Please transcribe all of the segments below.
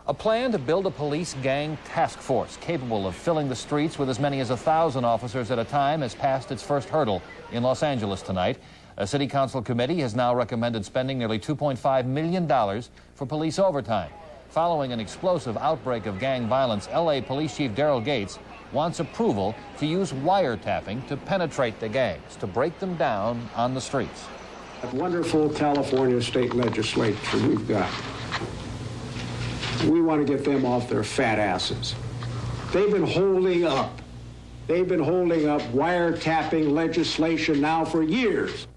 A plan to build a police gang task force capable of filling the streets with as many as 1,000 officers at a time has passed its first hurdle in Los Angeles tonight. A city council committee has now recommended spending nearly $2.5 million for police overtime. Following an explosive outbreak of gang violence, L.A. Police Chief Daryl Gates wants approval to use wiretapping to penetrate the gangs, to break them down on the streets. A wonderful California state legislature we've got. We want to get them off their fat asses. They've been holding up wiretapping legislation now for years.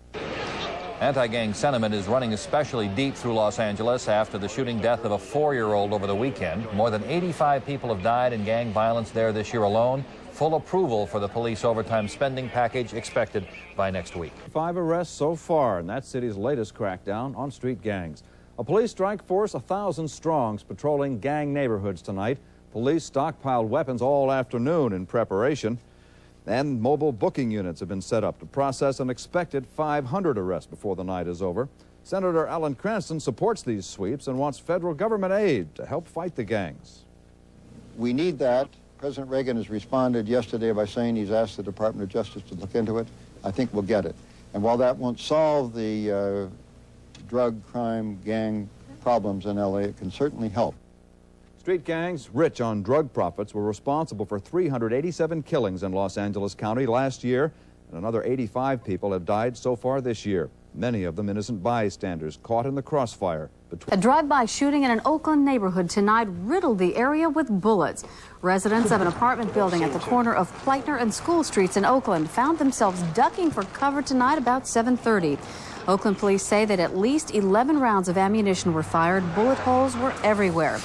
Anti-gang sentiment is running especially deep through Los Angeles after the shooting death of a 4-year-old over the weekend. More than 85 people have died in gang violence there this year alone. Full approval for the police overtime spending package expected by next week. 5 arrests so far in that city's latest crackdown on street gangs. A police strike force 1,000 strong is patrolling gang neighborhoods tonight. Police stockpiled weapons all afternoon in preparation. And mobile booking units have been set up to process an expected 500 arrests before the night is over. Senator Alan Cranston supports these sweeps and wants federal government aid to help fight the gangs. We need that. President Reagan has responded yesterday by saying he's asked the Department of Justice to look into it. I think we'll get it. And while that won't solve the drug, crime, gang problems in L.A., it can certainly help. Street gangs, rich on drug profits, were responsible for 387 killings in Los Angeles County last year, and another 85 people have died so far this year, many of them innocent bystanders caught in the crossfire. A drive-by shooting in an Oakland neighborhood tonight riddled the area with bullets. Residents of an apartment building at the corner of Pleitner and School Streets in Oakland found themselves ducking for cover tonight about 7:30. Oakland police say that at least 11 rounds of ammunition were fired. Bullet holes were everywhere.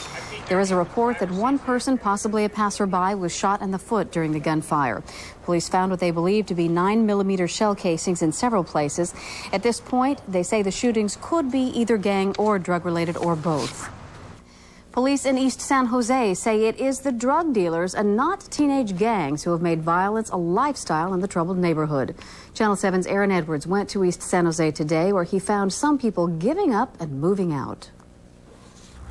There is a report that one person, possibly a passerby, was shot in the foot during the gunfire. Police found what they believe to be 9mm shell casings in several places. At this point, they say the shootings could be either gang or drug-related or both. Police in East San Jose say it is the drug dealers and not teenage gangs who have made violence a lifestyle in the troubled neighborhood. Channel 7's Aaron Edwards went to East San Jose today, where he found some people giving up and moving out.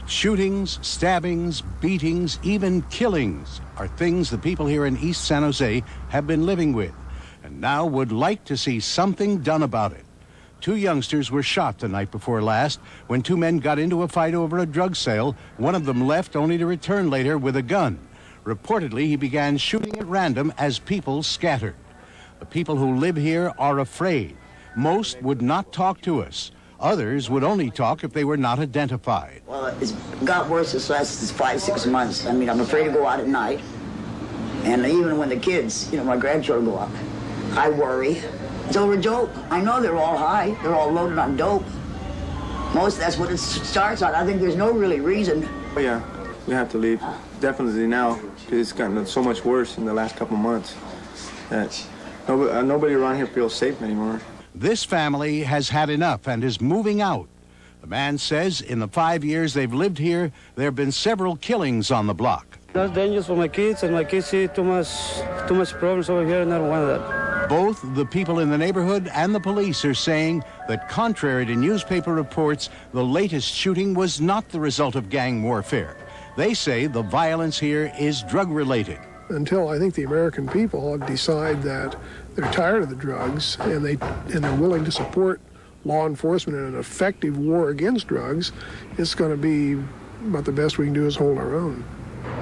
Shootings, stabbings, beatings, even killings are things the people here in East San Jose have been living with, and now would like to see something done about it. 2 youngsters were shot the night before last when 2 men got into a fight over a drug sale. One of them left only to return later with a gun. Reportedly, he began shooting at random as people scattered. The people who live here are afraid. Most would not talk to us. Others would only talk if they were not identified. Well, it's got worse this last 5-6 months. I mean, I'm afraid to go out at night. And even when the kids, my grandchildren go out, I worry. It's over dope. I know they're all high. They're all loaded on dope. That's what it starts on. I think there's no really reason. Oh, yeah, we have to leave. Definitely now. It's gotten so much worse in the last couple months that nobody around here feels safe anymore. This family has had enough and is moving out. The man says in the 5 years they've lived here, there have been several killings on the block. That's dangerous for my kids, and my kids see too much problems over here, and I don't want that. Both the people in the neighborhood and the police are saying that contrary to newspaper reports, the latest shooting was not the result of gang warfare. They say the violence here is drug-related. Until I think the American people decide that they're tired of the drugs and they're willing to support law enforcement in an effective war against drugs, it's going to be about the best we can do is hold our own.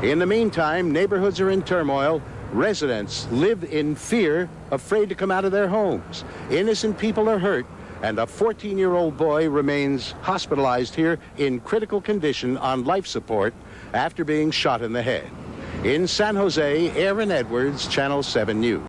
In the meantime, neighborhoods are in turmoil. Residents live in fear, afraid to come out of their homes. Innocent people are hurt, and a 14-year-old boy remains hospitalized here in critical condition on life support after being shot in the head. In San Jose, Aaron Edwards, Channel 7 News.